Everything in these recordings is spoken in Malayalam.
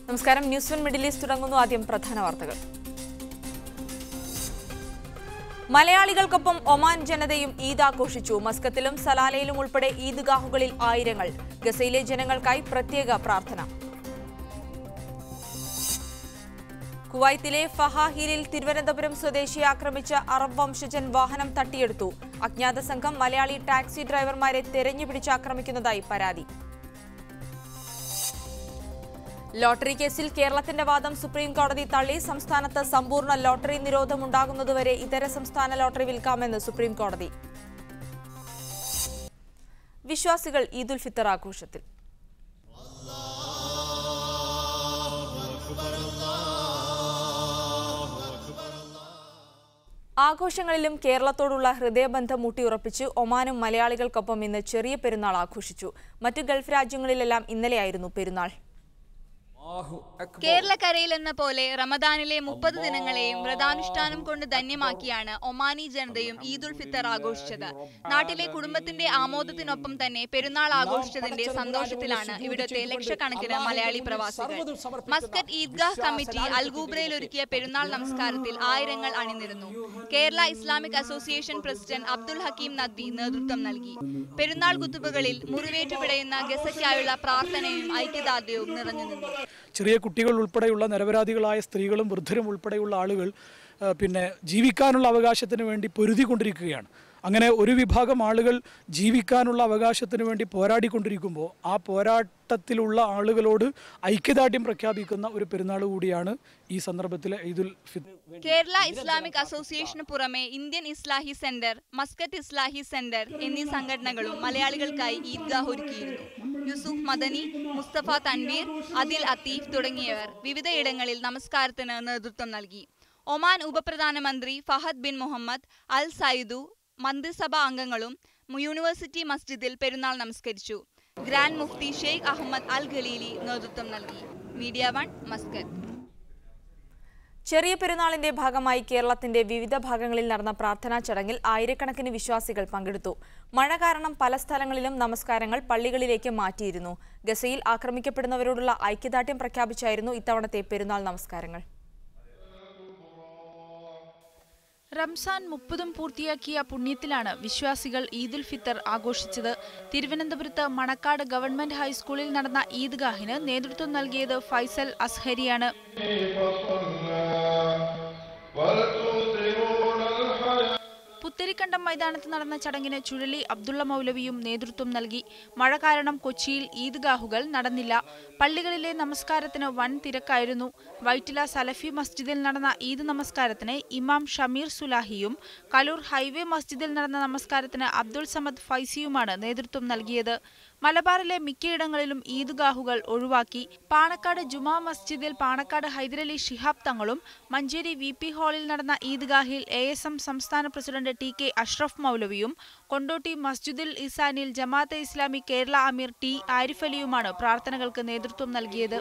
നമസ്കാരം. ന്യൂസ് 1 മിഡിൽ ഈസ്റ്റ് തുടങ്ങുന്നു. ആദ്യം പ്രധാന വാർത്തകൾ. മലയാളികൾക്കൊപ്പം ഒമാൻ ജനതയും ഈദ് ആഘോഷിച്ചു. മസ്കത്തിലും സലാലയിലും ഉൾപ്പെടെ ഈദ്ഗാഹുകളിൽ ആയിരങ്ങൾ. ഗസയിലെ ജനങ്ങൾക്കായി പ്രത്യേക പ്രാർത്ഥന. കുവൈത്തിലെ ഫഹാഹിലിൽ തിരുവനന്തപുരം സ്വദേശിയെ ആക്രമിച്ച അറബ് വംശജൻ വാഹനം തട്ടിയെടുത്തു. അജ്ഞാത സംഘം മലയാളി ടാക്സി ഡ്രൈവർമാരെ തെരഞ്ഞുപിടിച്ച് ആക്രമിക്കുന്നതായി പരാതി. ലോട്ടറി കേസിൽ കേരളത്തിന്റെ വാദം സുപ്രീം കോടതി തള്ളി. സംസ്ഥാനത്ത് സമ്പൂർണ്ണ ലോട്ടറി നിരോധമുണ്ടാകുന്നതുവരെ ഇതര സംസ്ഥാന ലോട്ടറി വിൽക്കാമെന്ന് സുപ്രീം കോടതി. വിശ്വാസികൾ ഈദുൽ ഫിത്തർ ആഘോഷത്തിൽ. ആഘോഷങ്ങളിലും കേരളത്തോടുള്ള ഹൃദയബന്ധം ഊട്ടിയുറപ്പിച്ച് ഒമാനും മലയാളികൾക്കൊപ്പം ഇന്ന് ചെറിയ പെരുന്നാൾ ആഘോഷിച്ചു. മറ്റു ഗൾഫ് രാജ്യങ്ങളിലെല്ലാം ഇന്നലെയായിരുന്നു പെരുന്നാൾ. കേരളക്കരയിൽ എന്ന പോലെ റമദാനിലെ 30 ദിനങ്ങളെയും വ്രതാനുഷ്ഠാനം കൊണ്ട് ധന്യമാക്കിയാണ് ഒമാനി ജനതയും ഈദുൽ ഫിത്തർ ആഘോഷിച്ചത്. നാട്ടിലെ കുടുംബത്തിന്റെ ആമോദത്തിനൊപ്പം തന്നെ പെരുന്നാൾ ആഘോഷിച്ചതിന്റെ സന്തോഷത്തിലാണ് ഇവിടുത്തെ ലക്ഷക്കണക്കിന് മലയാളി പ്രവാസികൾ. മസ്കറ്റ് ഈദ്ഗാഹ് കമ്മിറ്റി അൽഗൂബ്രയിൽ ഒരുക്കിയ പെരുന്നാൾ നമസ്കാരത്തിൽ ആയിരങ്ങൾ അണിനിരന്നു. Kerala Islamic Association President Abdul Hakeem Nadvi നേതൃത്വം നൽകി. പെരുന്നാൾ കുത്തുബകളിൽ മുറിവേറ്റു പിടയുന്ന ഗസയ്ക്കായുള്ള പ്രാർത്ഥനയും ഐക്യദാർഢ്യവും നിറഞ്ഞുനിന്നു. ചെറിയ കുട്ടികൾ ഉൾപ്പെടെയുള്ള നിരപരാധികളായ സ്ത്രീകളും വൃദ്ധരും ഉൾപ്പെടെയുള്ള ആളുകൾ ജീവിക്കാനുള്ള അവകാശത്തിന് വേണ്ടി പൊരുതിക്കൊണ്ടിരിക്കുകയാണ്. അങ്ങനെ ഒരു വിഭാഗം ആളുകൾ ജീവിക്കാനുള്ള അവകാശത്തിന് വേണ്ടി പോരാടിക്കൊണ്ടിരിക്കുമ്പോൾ ആ പോരാട്ടത്തിലുള്ള ആളുകളോട് ഐക്യദാർഢ്യം പ്രഖ്യാപിക്കുന്ന ഒരു പെരുന്നാൾ കൂടിയാണ് ഈ സന്ദർഭത്തിലെ ഈദുൽ ഫിത്തർ. കേരള ഇസ്ലാമിക് അസോസിയേഷന് പുറമെ ഇന്ത്യൻ ഇസ്ലാഹി സെന്റർ, മസ്കറ്റ് ഇസ്ലാഹി സെന്റർ എന്നീ സംഘടനകളും മലയാളികൾക്കായി ഈദ്ഗാഹ് ഒരുക്കിയിരുന്നു. യൂസുഫ് മദനി, മുസ്തഫ തൻവീർ, അദിൽ അത്തീഫ് തുടങ്ങിയവർ വിവിധയിടങ്ങളിൽ നമസ്കാരത്തിന് നേതൃത്വം നൽകി. ഒമാൻ ഉപപ്രധാനമന്ത്രി ഫഹദ് ബിൻ മുഹമ്മദ് അൽ സയ്യിദു മന്ത്രിസഭാ അംഗങ്ങളും യൂണിവേഴ്സിറ്റി മസ്ജിദിൽ പെരുന്നാൾ നമസ്കരിച്ചു. ഗ്രാൻഡ് മുഫ്തി ഷെയ്ഖ് അഹമ്മദ് അൽ ഖലീലി നേതൃത്വം നൽകി. Media 1 Muscat. ചെറിയ പെരുന്നാളിന്റെ ഭാഗമായി കേരളത്തിന്റെ വിവിധ ഭാഗങ്ങളിൽ നടന്ന പ്രാർത്ഥനാ ചടങ്ങിൽ ആയിരക്കണക്കിന് വിശ്വാസികൾ പങ്കെടുത്തു. മഴ കാരണം പല സ്ഥലങ്ങളിലും നമസ്കാരങ്ങൾ പള്ളികളിലേക്ക് മാറ്റിയിരുന്നു. ഗസയിൽ ആക്രമിക്കപ്പെടുന്നവരോടുള്ള ഐക്യദാർഢ്യം പ്രഖ്യാപിച്ചായിരുന്നു ഇത്തവണത്തെ പെരുന്നാൾ നമസ്കാരങ്ങൾ. റംസാൻ 30 പൂർത്തിയാക്കിയ പുണ്യത്തിലാണ് വിശ്വാസികൾ ഈദുൽ ഫിത്തർ ആഘോഷിച്ചത്. തിരുവനന്തപുരത്ത് മണക്കാട് ഗവൺമെന്റ് ഹൈസ്കൂളിൽ നടന്ന ഈദ്ഗാഹിന് നേതൃത്വം നൽകിയത് ഫൈസൽ അസ്ഹരിയാണ്. പുത്തരിക്കണ്ടം മൈതാനത്ത് നടന്ന ചടങ്ങിന് ചുഴലി അബ്ദുള്ള മൗലവിയും നേതൃത്വം നൽകി. മഴ കാരണം കൊച്ചിയിൽ ഈദ്ഗാഹുകൾ നടന്നില്ല. പള്ളികളിലെ നമസ്കാരത്തിന് വൻ തിരക്കായിരുന്നു. വൈറ്റില സലഫി മസ്ജിദിൽ നടന്ന ഈദ് നമസ്കാരത്തിന് ഇമാം ഷമീർ സുലാഹിയും കലൂർ ഹൈവേ മസ്ജിദിൽ നടന്ന നമസ്കാരത്തിന് അബ്ദുൾ സമദ് ഫൈസിയുമാണ് നേതൃത്വം നൽകിയത്. മലബാറിലെ മിക്കയിടങ്ങളിലും ഈദ്ഗാഹുകൾ ഒഴിവാക്കി. പാണക്കാട് ജുമാ മസ്ജിദിൽ പാണക്കാട് ഹൈദരലി ശിഹാബ് തങ്ങളും മഞ്ചേരി VP ഹാളിൽ നടന്ന ഈദ്ഗാഹിൽ ASM സംസ്ഥാന പ്രസിഡന്റ് TK അഷ്റഫ് മൗലവിയും കൊണ്ടോട്ടി മസ്ജിദുൽ ഇസാനിൽ ജമാഅത്തെ ഇസ്ലാമി കേരള അമീർ T ആരിഫ് അലിയുമാണ് പ്രാർത്ഥനകൾക്ക് നേതൃത്വം നൽകിയത്.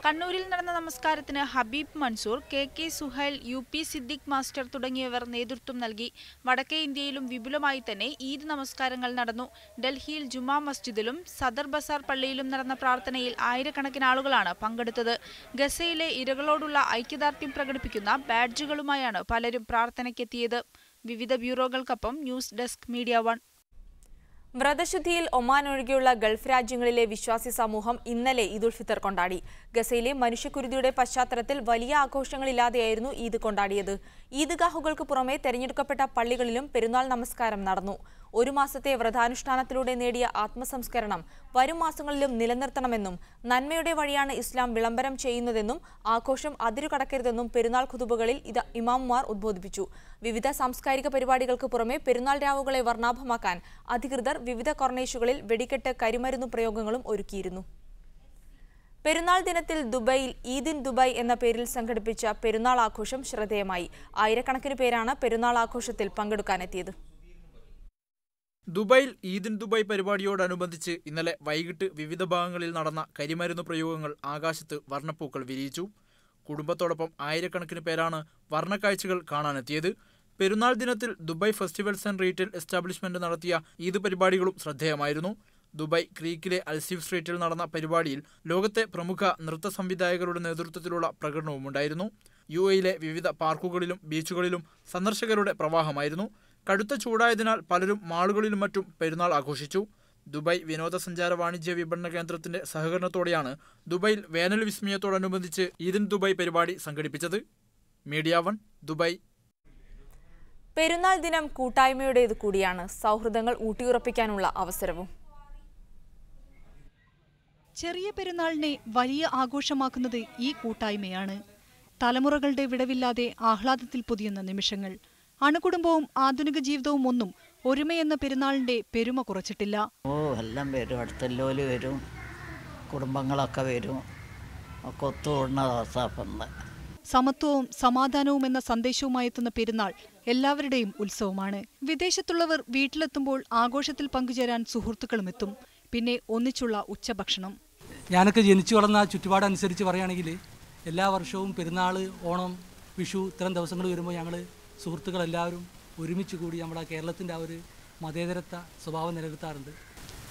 കണ്ണൂരിൽ നടന്ന നമസ്കാരത്തിന് Habeeb Mansoor, KK Suhail, UP Siddique master തുടങ്ങിയവർ നേതൃത്വം നൽകി. വടക്കേ ഇന്ത്യയിലും വിപുലമായി തന്നെ ഈദ് നമസ്കാരങ്ങൾ നടന്നു. ഡൽഹിയിൽ ജുമാ മസ്ജിദിലും സദർ ബസാർ പള്ളിയിലും നടന്ന പ്രാർത്ഥനയിൽ ആയിരക്കണക്കിന് ആളുകളാണ് പങ്കെടുത്തത്. ഗസയിലെ ഇരകളോടുള്ള ഐക്യദാർഢ്യം പ്രകടിപ്പിക്കുന്ന ബാഡ്ജുകളുമായാണ് പലരും പ്രാർത്ഥനയ്ക്കെത്തിയത്. വിവിധ ബ്യൂറോകൾക്കൊപ്പം ന്യൂസ് ഡെസ്ക് മീഡിയ 1. വ്രതശുദ്ധിയിൽ ഒമാൻ ഒഴികെയുള്ള ഗൾഫ് രാജ്യങ്ങളിലെ വിശ്വാസി സമൂഹം ഇന്നലെ ഈദുൽ ഫിത്തർ കൊണ്ടാടി. ഗസയിലെ മനുഷ്യക്കുരുതിയുടെ പശ്ചാത്തലത്തിൽ വലിയ ആഘോഷങ്ങളില്ലാതെയായിരുന്നു ഈദ് കൊണ്ടാടിയത്. ഈദ്ഗാഹുകൾക്ക് പുറമെ തെരഞ്ഞെടുക്കപ്പെട്ട പള്ളികളിലും പെരുന്നാൾ നമസ്കാരം നടന്നു. ഒരു മാസത്തെ വ്രതാനുഷ്ഠാനത്തിലൂടെ നേടിയ ആത്മസംസ്കരണം വരും മാസങ്ങളിലും നിലനിർത്തണമെന്നും നന്മയുടെ വഴിയാണ് ഇസ്ലാം വിളംബരം ചെയ്യുന്നതെന്നും ആഘോഷം അതിരുകടക്കരുതെന്നും പെരുന്നാൾ ഖുതുബകളിൽ ഇമാമുമാർ ഉദ്ബോധിപ്പിച്ചു. വിവിധ സാംസ്കാരിക പരിപാടികൾക്ക് പുറമെ പെരുന്നാൾ രാവുകളെ വർണ്ണാഭമാക്കാൻ അധികൃതർ വിവിധ കോർണേഷുകളിൽ വെടിക്കെട്ട്, കരിമരുന്നു പ്രയോഗങ്ങളും ഒരുക്കിയിരുന്നു. പെരുന്നാൾ ദിനത്തിൽ ദുബൈയിൽ ഈദ് ഇൻ ദുബായ് എന്ന പേരിൽ സംഘടിപ്പിച്ച പെരുന്നാൾ ആഘോഷം ശ്രദ്ധേയമായി. ആയിരക്കണക്കിന് പേരാണ് പെരുന്നാൾ ആഘോഷത്തിൽ പങ്കെടുക്കാനെത്തിയത്. ദുബൈയിൽ ഈദ് ഇൻ ദുബായ് പരിപാടിയോടനുബന്ധിച്ച് ഇന്നലെ വൈകിട്ട് വിവിധ ഭാഗങ്ങളിൽ നടന്ന കരിമരുന്ന് പ്രയോഗങ്ങൾ ആകാശത്ത് വർണ്ണപ്പൂക്കൾ വിരിയിച്ചു. കുടുംബത്തോടൊപ്പം ആയിരക്കണക്കിന് പേരാണ് വർണ്ണക്കാഴ്ചകൾ കാണാനെത്തിയത്. പെരുന്നാൾ ദിനത്തിൽ Dubai festivals and retail establishment നടത്തിയ ഈദ് പരിപാടികളും ശ്രദ്ധേയമായിരുന്നു. ദുബായ് ക്രീക്കിലെ അൽസീഫ് സ്ട്രീറ്റിൽ നടന്ന പരിപാടിയിൽ ലോകത്തെ പ്രമുഖ നൃത്ത സംവിധായകരുടെ നേതൃത്വത്തിലുള്ള പ്രകടനവുമുണ്ടായിരുന്നു. UAE-യിലെ വിവിധ പാർക്കുകളിലും ബീച്ചുകളിലും സന്ദർശകരുടെ പ്രവാഹമായിരുന്നു. കടുത്ത ചൂടായതിനാൽ പലരും മാളുകളിലും മറ്റും പെരുന്നാൾ ആഘോഷിച്ചു. ദുബായ് വിനോദസഞ്ചാര വാണിജ്യ വിപണന കേന്ദ്രത്തിന്റെ സഹകരണത്തോടെയാണ് ദുബായിൽ വേനൽ വിസ്മയത്തോടനുബന്ധിച്ച് ഈദ് ദുബായ് പരിപാടി സംഘടിപ്പിച്ചത്. Media 1 Dubai. പെരുന്നാൾ ദിനം കൂട്ടായ്മയുടേത് കൂടിയാണ്. സൗഹൃദങ്ങൾ ഊട്ടിയുറപ്പിക്കാനുള്ള അവസരവും. ചെറിയ പെരുന്നാളിനെ വലിയ ആഘോഷമാക്കുന്നത് ഈ കൂട്ടായ്മയാണ്. തലമുറകളുടെ വിടവില്ലാതെ ആഹ്ലാദത്തിൽ പൊതിയുന്ന നിമിഷങ്ങൾ. അണുകുടുംബവും ആധുനിക ജീവിതവും ഒന്നും ഒരുമയെന്ന പെരുന്നാളിന്റെ പെരുമ കുറച്ചിട്ടില്ല. എല്ലാം വരും, അടുത്തെല്ലോല് വരും, കുടുംബങ്ങളൊക്കെ വരും, ഒക്കെ ഒത്തുകൂടുന്ന ദിവസം. സമത്വവും സമാധാനവും എന്ന സന്ദേശവുമായി എത്തുന്ന പെരുന്നാൾ എല്ലാവരുടെയും ഉത്സവമാണ്. വിദേശത്തുള്ളവർ വീട്ടിലെത്തുമ്പോൾ ആഘോഷത്തിൽ പങ്കുചേരാൻ സുഹൃത്തുക്കളും എത്തും. പിന്നെ ഒന്നിച്ചുള്ള ഉച്ചഭക്ഷണം. ഞാനൊക്കെ ജനിച്ചു വളർന്ന ചുറ്റുപാടനുസരിച്ച് പറയുകയാണെങ്കിൽ എല്ലാ വർഷവും പെരുന്നാൾ, ഓണം, വിഷു ഇത്തരം ദിവസങ്ങൾ വരുമ്പോൾ ഞങ്ങൾ സുഹൃത്തുക്കളെല്ലാവരും ഒരുമിച്ച് കൂടി നമ്മുടെ കേരളത്തിൻ്റെ ആ ഒരു മതേതരത്വ സ്വഭാവം നിലനിർത്താറുണ്ട്.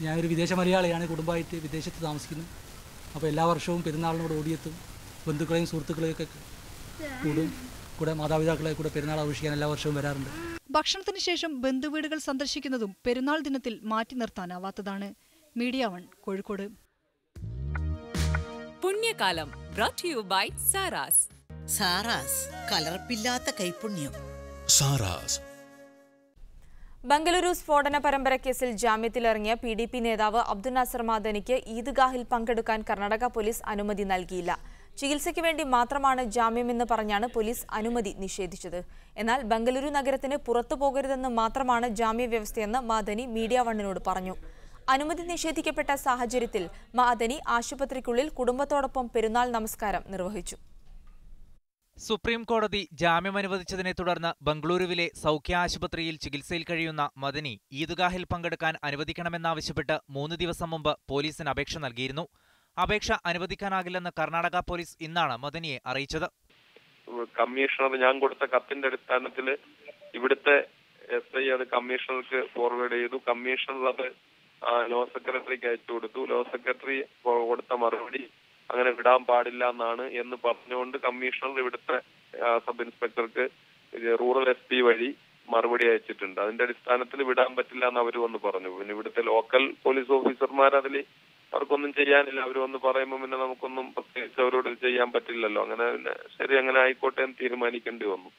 ഞാനൊരു വിദേശ മലയാളിയാണ്, കുടുംബമായിട്ട് വിദേശത്ത് താമസിക്കുന്നു. അപ്പോൾ എല്ലാ വർഷവും പെരുന്നാളിനോട് ഓടിയെത്തും. ബന്ധുക്കളെയും സുഹൃത്തുക്കളെയൊക്കെ കൂടും, കൂടെ മാതാപിതാക്കളെ കൂടെ പെരുന്നാൾ ആഘോഷിക്കാൻ എല്ലാ വർഷവും വരാറുണ്ട്. ഭക്ഷണത്തിന് ശേഷം ബന്ധുവീടുകൾ സന്ദർശിക്കുന്നതും പെരുന്നാൾ ദിനത്തിൽ മാറ്റി നിർത്താനാവാത്തതാണ്. മീഡിയ 1 കോഴിക്കോട്. പുണ്യകാലം brought to you by Saras. Saras കലർപ്പില്ലാത്ത കൈപുണ്യം. സാറാസ്. ബംഗളൂരു സ്ഫോടന പരമ്പര കേസിൽ ജാമ്യത്തിലിറങ്ങിയ PDP നേതാവ് അബ്ദുൽ നാസർ മദനിക്ക് ഈദ്ഗാഹിൽ പങ്കെടുക്കാൻ കർണാടക പോലീസ് അനുമതി നൽകിയില്ല. ചികിത്സയ്ക്ക് വേണ്ടി മാത്രമാണ് ജാമ്യമെന്ന് പറഞ്ഞാണ് പോലീസ് അനുമതി നിഷേധിച്ചത്. എന്നാൽ ബംഗളൂരു നഗരത്തിന് പുറത്തു പോകരുതെന്ന് മാത്രമാണ് ജാമ്യവ്യവസ്ഥയെന്ന് മദനി മീഡിയ 1-നോട് പറഞ്ഞു. അനുമതി നിഷേധിക്കപ്പെട്ട സാഹചര്യത്തിൽ മദനി ആശുപത്രിക്കുള്ളിൽ കുടുംബത്തോടൊപ്പം പെരുന്നാൾ നമസ്കാരം നിർവഹിച്ചു. സുപ്രീം കോടതി ജാമ്യം അനുവദിച്ചതിനെ തുടർന്ന് ബംഗളൂരുവിലെ സൗഖ്യ ആശുപത്രിയിൽ ചികിത്സയിൽ കഴിയുന്ന മദനി ഈദ്ഗാഹിൽ പങ്കെടുക്കാൻ അനുവദിക്കണമെന്നാവശ്യപ്പെട്ട് 3 ദിവസം മുമ്പ് പോലീസിന് അപേക്ഷ നൽകിയിരുന്നു. അപേക്ഷ അനുവദിക്കാനാകില്ലെന്ന് കർണാടക പോലീസ് ഇന്നാണ് മദനിയെ അറിയിച്ചത്. കമ്മീഷണർ ഞാൻ കൊടുത്ത കത്തിന്റെ അടിസ്ഥാനത്തിൽ ഇവിടുത്തെ SI അത് കമ്മീഷണർക്ക് ഫോർവേഡ് ചെയ്തു. കമ്മീഷണർ അത് ലോ സെക്രട്ടറിക്ക് അയച്ചു കൊടുത്തു. ലോ സെക്രട്ടറി കൊടുത്ത മറുപടി അങ്ങനെ വിടാൻ പാടില്ല എന്നാണ് എന്ന് പറഞ്ഞുകൊണ്ട് കമ്മീഷണർ ഇവിടുത്തെ സബ് ഇൻസ്പെക്ടർക്ക് റൂറൽ SP വഴി മറുപടി അയച്ചിട്ടുണ്ട്. അതിന്റെ അടിസ്ഥാനത്തിൽ വിടാൻ പറ്റില്ല എന്ന് അവർ വന്ന് പറഞ്ഞു. പിന്നെ ഇവിടുത്തെ ലോക്കൽ പോലീസ് ഓഫീസർമാർ അതിൽ അവർക്കൊന്നും ചെയ്യാനില്ല. അവർ വന്ന് പറയുമ്പോൾ പിന്നെ നമുക്കൊന്നും പ്രത്യേകിച്ച് അവരോട് ചെയ്യാൻ പറ്റില്ലല്ലോ. അങ്ങനെ ശരി, അങ്ങനെ ആയിക്കോട്ടെ എന്ന് തീരുമാനിക്കേണ്ടി വന്നു.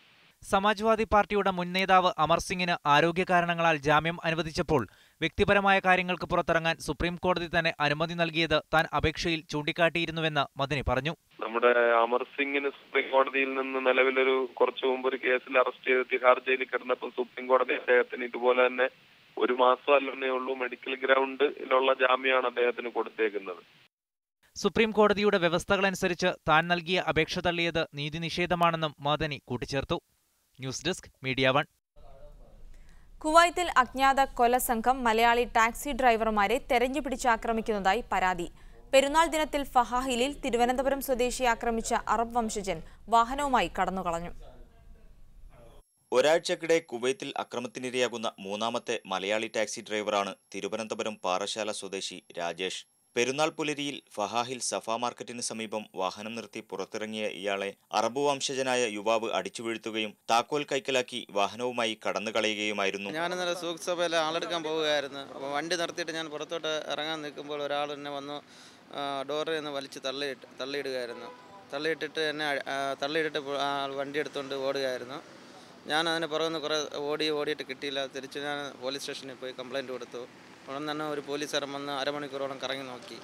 സമാജ്വാദി പാർട്ടിയുടെ മുൻ നേതാവ് അമർ സിംഗിന് ആരോഗ്യ കാരണങ്ങളാൽ ജാമ്യം അനുവദിച്ചപ്പോൾ വ്യക്തിപരമായ കാര്യങ്ങൾക്ക് പുറത്തിറങ്ങാൻ സുപ്രീം കോടതി തന്നെ അനുമതി നൽകിയത് താൻ അപേക്ഷയിൽ ചൂണ്ടിക്കാട്ടിയിരുന്നുവെന്ന് മദനി പറഞ്ഞു. നമ്മുടെ അമർ സിംഗിന് സുപ്രീം കോടതിയിൽ നിന്ന് നിലവിലൊരു കുറച്ചു മുമ്പ് ഒരു കേസിൽ അറസ്റ്റ് ചെയ്ത് തിഹാർ ജയിലിൽ കിടന്നപ്പോൾ സുപ്രീം കോടതി അദ്ദേഹത്തിന് ഇതുപോലെ തന്നെ 1 മാസം അല്ലേ ഉള്ളൂ മെഡിക്കൽ ഗ്രൗണ്ടിലുള്ള ജാമ്യമാണ് അദ്ദേഹത്തിന് കൊടുത്തേക്കുന്നത്. സുപ്രീം കോടതിയുടെ വ്യവസ്ഥകളനുസരിച്ച് താൻ നൽകിയ അപേക്ഷ തള്ളിയത് നീതി നിഷേധമാണെന്നും മദനി കൂട്ടിച്ചേർത്തു. News desk media 1. കുവൈത്തിൽ അജ്ഞാത കൊലസംഘം മലയാളി ടാക്സി ഡ്രൈവർമാരെ തെരഞ്ഞുപിടിച്ച് ആക്രമിക്കുന്നതായി പരാതി. പെരുന്നാൾ ദിനത്തിൽ ഫഹാഹിലിൽ തിരുവനന്തപുരം സ്വദേശിയെ ആക്രമിച്ച അറബ് വംശജൻ വാഹനവുമായി കടന്നുകളഞ്ഞു. ഒരാഴ്ചക്കിടെ കുവൈത്തിൽ അക്രമത്തിനിരയാകുന്ന 3ാമത്തെ മലയാളി ടാക്സി ഡ്രൈവറാണ് തിരുവനന്തപുരം പാറശാല സ്വദേശി രാജേഷ്. പെരുന്നാൾ പുലരിയിൽ ഫഹാഹിൽ സഫ മാർക്കറ്റിന് സമീപം വാഹനം നിർത്തി പുറത്തിറങ്ങിയ ഇയാളെ അറബ് വംശജനായ യുവാവ് അടിച്ചുവീഴ്ത്തുകയും താക്കോൽ കൈക്കലാക്കി വാഹനവുമായി കടന്നുകളയുകയുമായിരുന്നു. ഞാൻ ഇന്നലെ സൂഖ് സഭയിൽ ആളെടുക്കാൻ പോവുകയായിരുന്നു. അപ്പോൾ വണ്ടി നിർത്തിയിട്ട് ഞാൻ പുറത്തോട്ട് ഇറങ്ങാൻ നിൽക്കുമ്പോൾ ഒരാൾ എന്നെ വന്നു ഡോറിൽ നിന്ന് വലിച്ച് തള്ളിയിടുകയായിരുന്നു. തള്ളിയിട്ടിട്ട് വണ്ടി എടുത്തുകൊണ്ട് ഓടുകയായിരുന്നു. ഞാൻ അതിന് പുറകുനിന്ന് കുറേ ഓടിയിട്ട് കിട്ടിയില്ല. തിരിച്ച് ഞാൻ പോലീസ് സ്റ്റേഷനിൽ പോയി കംപ്ലയിൻറ്റ് കൊടുത്തു. ഉടൻ തന്നെ ഒരു പോലീസുകാരൻ വന്ന് അരമണിക്കൂറോളം കറങ്ങി നോക്കി.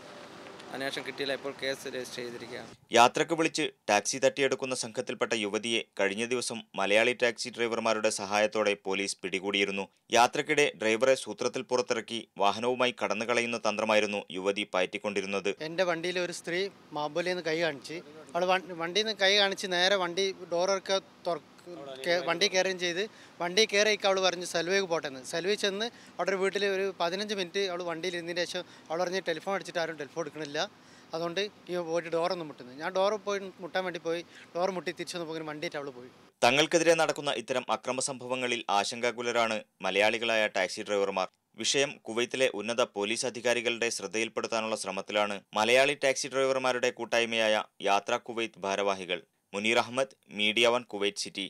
അതിനുശേഷം കിട്ടിയില്ല. ഇപ്പോൾ കേസ് രജിസ്റ്റർ ചെയ്തിരിക്കുകയാണ്. യാത്രക്ക് വിളിച്ച് ടാക്സി തട്ടിയെടുക്കുന്ന സംഘത്തിൽപ്പെട്ട യുവതിയെ കഴിഞ്ഞ ദിവസം മലയാളി ടാക്സി ഡ്രൈവർമാരുടെ സഹായത്തോടെ പോലീസ് പിടികൂടിയിരുന്നു. യാത്രക്കിടെ ഡ്രൈവറെ സൂത്രത്തിൽ പുറത്തിറക്കി വാഹനവുമായി കടന്നുകളയുന്ന തന്ത്രമായിരുന്നു യുവതി പയറ്റിക്കൊണ്ടിരുന്നത്. എൻ്റെ വണ്ടിയിൽ ഒരു സ്ത്രീ മാബോലിന്ന് കൈ കാണിച്ച് അവൾ വണ്ടിയിൽ നിന്ന് കൈ കാണിച്ച് നേരെ വണ്ടി ഡോറൊക്കെ വണ്ടി കയറുകയും ചെയ്ത് വണ്ടി കയറിയൊക്കെ അവൾ പറഞ്ഞു സൽവേക്ക് പോട്ടെന്ന്. സൽവേ ചെന്ന് അവിടെ ഒരു വീട്ടിൽ ഒരു 15 മിനിറ്റ് അവൾ വണ്ടിയിൽ ഇരുന്നതിന് ശേഷം അവൾ പറഞ്ഞ് ടെലിഫോൺ അടിച്ചിട്ട് ആരും ടെലിഫോൺ എടുക്കണില്ല. അതുകൊണ്ട് ഈ പോയിട്ട് ഡോറൊന്നും മുട്ടുന്നു. ഞാൻ ഡോറ് പോയി മുട്ടാൻ വേണ്ടി പോയി. ഡോർ മുട്ടി തിരിച്ചു പോകുന്ന വണ്ടിയിട്ട് അവൾ പോയി. തങ്ങൾക്കെതിരെ നടക്കുന്ന ഇത്തരം അക്രമ സംഭവങ്ങളിൽ ആശങ്കാകുലരാണ് മലയാളികളായ ടാക്സി ഡ്രൈവർമാർ. വിഷയം കുവൈത്തിലെ ഉന്നത പോലീസ് അധികാരികളുടെ ശ്രദ്ധയിൽപ്പെടുത്താനുള്ള ശ്രമത്തിലാണ് മലയാളി ടാക്സി ഡ്രൈവർമാരുടെ കൂട്ടായ്മയായ യാത്ര കുവൈത്ത് ഭാരവാഹികൾ. Muneer Ahmed, media one, Kuwait city.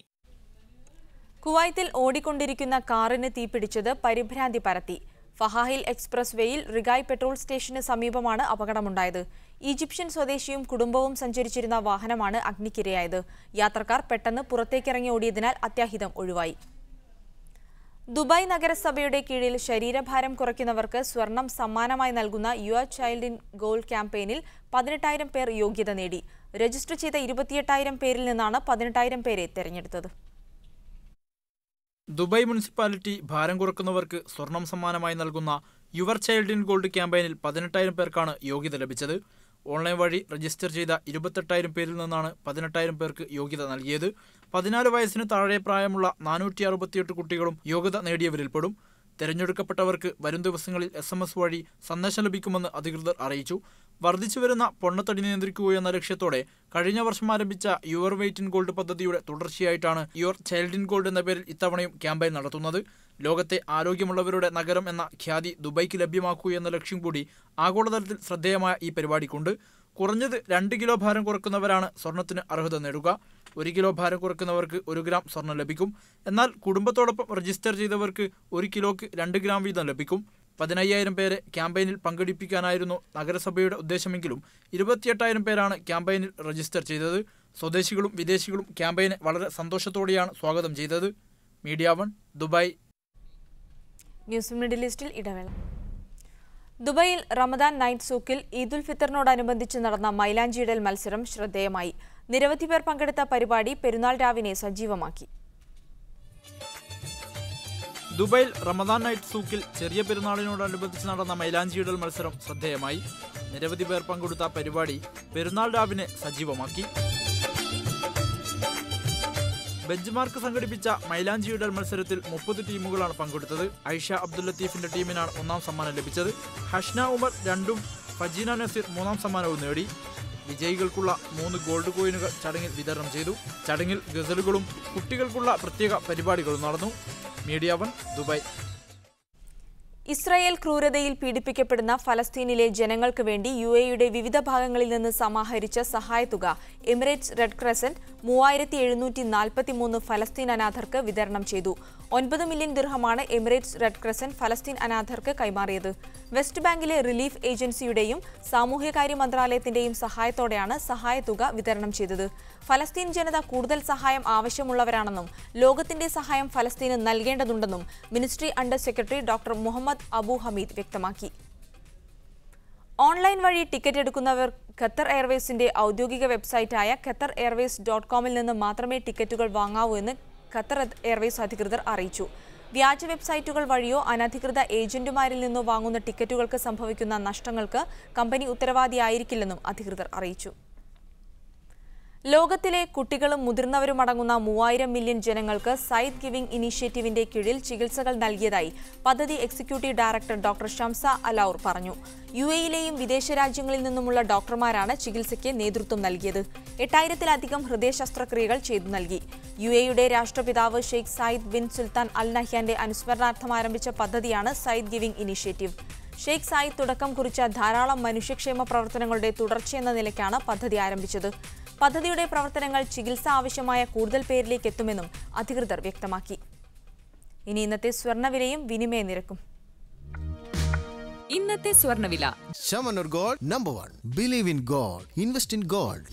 കുവൈത്തിൽ ഓടിക്കൊണ്ടിരിക്കുന്ന കാറിന് തീപിടിച്ചത് പരിഭ്രാന്തി പരത്തി. ഫഹാഹിൽ എക്സ്പ്രസ് വേയിൽ റിഗായ് പെട്രോൾ സ്റ്റേഷന് സമീപമാണ് അപകടമുണ്ടായത്. ഈജിപ്ഷ്യൻ സ്വദേശിയും കുടുംബവും സഞ്ചരിച്ചിരുന്ന വാഹനമാണ് അഗ്നിക്കിരയായത്. യാത്രക്കാർ പെട്ടെന്ന് പുറത്തേക്കിറങ്ങി ഓടിയതിനാൽ അത്യാഹിതം ഒഴിവായി. ദുബായ് നഗരസഭയുടെ കീഴിൽ ശരീരഭാരം കുറയ്ക്കുന്നവർക്ക് സ്വർണം സമ്മാനമായി നൽകുന്ന യുവർ ചൈൽഡ് ഇൻ ഗോൾ ക്യാമ്പയിനിൽ 18,000 പേർ യോഗ്യത നേടി. രജിസ്റ്റർ ചെയ്ത 28,000 പേരിൽ നിന്നാണ് 18,000 പേരെ തെരഞ്ഞെടുത്തത്. ദുബായ് മുനിസിപ്പാലിറ്റി ഭാരം കുറക്കുന്നവർക്ക് സ്വർണം സമ്മാനമായി നൽകുന്ന യുവർ ചൈൽഡ് ഇൻ ഗോൾഡ് ക്യാമ്പയിനിൽ 18,000 പേർക്കാണ് യോഗ്യത ലഭിച്ചത്. ഓൺലൈൻ വഴി രജിസ്റ്റർ ചെയ്ത 28,000 പേരിൽ നിന്നാണ് 18,000 പേർക്ക് യോഗ്യത നൽകിയത്. 14 വയസ്സിന് താഴെ പ്രായമുള്ള 468 കുട്ടികളും യോഗ്യത നേടിയവരിൽപ്പെടും. തെരഞ്ഞെടുക്കപ്പെട്ടവർക്ക് വരും ദിവസങ്ങളിൽ SMS വഴി സന്ദേശം ലഭിക്കുമെന്ന് അധികൃതർ അറിയിച്ചു. വർദ്ധിച്ചുവരുന്ന പൊണ്ണത്തടി നിയന്ത്രിക്കുകയെന്ന ലക്ഷ്യത്തോടെ കഴിഞ്ഞ വർഷം ആരംഭിച്ച യുവർ വെയ്റ്റ് ഇൻ ഗോൾഡ് പദ്ധതിയുടെ തുടർച്ചയായിട്ടാണ് യുവർ ചൈൽഡ് ഇൻ ഗോൾഡ് എന്ന പേരിൽ ഇത്തവണയും ക്യാമ്പയിൻ നടത്തുന്നത്. ലോകത്തെ ആരോഗ്യമുള്ളവരുടെ നഗരം എന്ന ഖ്യാതി ദുബൈക്ക് ലഭ്യമാക്കൂ എന്ന ലക്ഷ്യം കൂടി ആഗോളതലത്തിൽ ശ്രദ്ധേയമായ ഈ പരിപാടിക്കുണ്ട്. കുറഞ്ഞത് 2 കിലോ ഭാരം കുറയ്ക്കുന്നവരാണ് സ്വർണത്തിന് അർഹത നേടുക. 1 കിലോ ഭാരം കുറയ്ക്കുന്നവർക്ക് 1 ഗ്രാം സ്വർണം ലഭിക്കും. എന്നാൽ കുടുംബത്തോടൊപ്പം രജിസ്റ്റർ ചെയ്തവർക്ക് 1 കിലോയ്ക്ക് 2 ഗ്രാം വീതം ലഭിക്കും. 15,000 പേരെ ക്യാമ്പയിനിൽ പങ്കെടുപ്പിക്കാനായിരുന്നു നഗരസഭയുടെ ഉദ്ദേശമെങ്കിലും 28,000 പേരാണ് ക്യാമ്പയിനിൽ രജിസ്റ്റർ ചെയ്തത്. സ്വദേശികളും വിദേശികളും ക്യാമ്പയിനെ വളരെ സന്തോഷത്തോടെയാണ് സ്വാഗതം ചെയ്തത്. Media one, Dubai. News middle ഈസ്റ്റിൽ ഇടവേള. ദുബായിൽ റമദാൻ നൈറ്റ് സൂക്കിൽ ഈദുൽ ഫിത്തറിനോടനുബന്ധിച്ച് നടന്ന മൈലാഞ്ചിയിടൽ മത്സരം ശ്രദ്ധേയമായി. നിരവധി പേർ പങ്കെടുത്ത പരിപാടി പെരുന്നാൾ രാവിനെ സജീവമാക്കി. ദുബായിൽ റമദാൻ നൈറ്റ് സൂക്കിൽ ചെറിയ പെരുന്നാളിനോടനുബന്ധിച്ച് നടന്ന മൈലാഞ്ചിയിടൽ മത്സരം ശ്രദ്ധേയമായി. നിരവധി പേർ പങ്കെടുത്ത പരിപാടി പെരുന്നാൾ രാവിനെ സജീവമാക്കി. ബെഞ്ച് മാർക്ക് സംഘടിപ്പിച്ച മൈലാഞ്ചിയിടൽ മത്സരത്തിൽ 30 ടീമുകളാണ് പങ്കെടുത്തത്. ഐഷ അബ്ദുൽ ലത്തീഫിന്റെ ടീമിനാണ് 1ാം സമ്മാനം ലഭിച്ചത്. ഹഷ്ന ഉമർ 2ഉം ഫജീന നസീർ 3ാം സമ്മാനവും നേടി. വിജയികൾക്കുള്ള 3 ഗോൾഡ് കോയിനുകൾ ചടങ്ങിൽ വിതരണം ചെയ്തു. ചടങ്ങിൽ ഗസലുകളും കുട്ടികൾക്കുള്ള പ്രത്യേക പരിപാടികളും നടന്നു. Media one, Dubai. ഇസ്രായേൽ ക്രൂരതയിൽ പീഡിപ്പിക്കപ്പെടുന്ന ഫലസ്തീനിലെ ജനങ്ങൾക്ക് വേണ്ടി UAEയുടെ വിവിധ ഭാഗങ്ങളിൽ നിന്ന് സമാഹരിച്ച സഹായത്തുക എമിറേറ്റ്സ് റെഡ് ക്രസന്റ് 3743 ഫലസ്തീൻ അനാഥർക്ക് വിതരണം ചെയ്തു. 9 മില്യൺ ദിർഹമാണ് എമിറേറ്റ്സ് റെഡ് ക്രസന്റ് ഫലസ്തീൻ അനാഥർക്ക് കൈമാറിയത്. വെസ്റ്റ് ബാങ്കിലെ റിലീഫ് ഏജൻസിയുടെയും സാമൂഹ്യകാര്യ മന്ത്രാലയത്തിന്റെയും സഹായത്തോടെയാണ് സഹായത്തുക വിതരണം ചെയ്തത്. ഫലസ്തീൻ ജനത കൂടുതൽ സഹായം ആവശ്യമുള്ളവരാണെന്നും ലോകത്തിന്റെ സഹായം ഫലസ്തീന് നൽകേണ്ടതുണ്ടെന്നും ministry under secretary doctor Mohammad Abu Hameed വ്യക്തമാക്കി. ഓൺലൈൻ വഴി ടിക്കറ്റ് എടുക്കുന്നവർ ഖത്തർ എയർവേസിന്റെ ഔദ്യോഗിക വെബ്സൈറ്റായ qatareirways.com നിന്ന് മാത്രമേ ടിക്കറ്റുകൾ വാങ്ങാവൂ എന്ന് ഖത്തർ എയർവേസ് അധികൃതർ അറിയിച്ചു. വ്യാജ വെബ്സൈറ്റുകൾ വഴിയോ അനധികൃത ഏജന്റുമാരിൽ നിന്നോ വാങ്ങുന്ന ടിക്കറ്റുകൾക്ക് സംഭവിക്കുന്ന നഷ്ടങ്ങൾക്ക് കമ്പനി ഉത്തരവാദിയായിരിക്കില്ലെന്നും അധികൃതർ അറിയിച്ചു. ലോകത്തിലെ കുട്ടികളും മുതിർന്നവരുമടങ്ങുന്ന 3000 മില്യൺ ജനങ്ങൾക്ക് സൈദ് ഗിവിംഗ് ഇനീഷ്യേറ്റീവിന്റെ കീഴിൽ ചികിത്സകൾ നൽകിയതായി പദ്ധതി എക്സിക്യൂട്ടീവ് ഡയറക്ടർ ഡോക്ടർ ഷംസ അലൌർ പറഞ്ഞു. UAEയിലെയും വിദേശ രാജ്യങ്ങളിൽ നിന്നുമുള്ള ഡോക്ടർമാരാണ് ചികിത്സയ്ക്ക് നേതൃത്വം നൽകിയത്. 8000-ലധികം ഹൃദയ ശസ്ത്രക്രിയകൾ ചെയ്തു നൽകി. UAEയുടെ രാഷ്ട്രപിതാവ് Sheikh Zayed bin Sultan Al നഹ്യാന്റെ അനുസ്മരണാർത്ഥം ആരംഭിച്ച പദ്ധതിയാണ് Zayed giving initiative. Sheikh Zayed തുടക്കം കുറിച്ച ധാരാളം മനുഷ്യക്ഷേമ പ്രവർത്തനങ്ങളുടെ തുടർച്ചയെന്ന നിലയ്ക്കാണ് പദ്ധതി ആരംഭിച്ചത്. പദ്ധതിയുടെ പ്രവർത്തനങ്ങൾ ചികിത്സ ആവശ്യമായ കൂടുതൽ പേരിലേക്ക് എത്തുമെന്നും അധികൃതർ വ്യക്തമാക്കി. ഇനി ഇന്നത്തെ സ്വർണ്ണവിലയും വിനിമയ നിരക്കും. ഇന്നത്തെ സ്വർണ്ണവില. Shamanur Gold, #1. Believe in God. Invest in gold.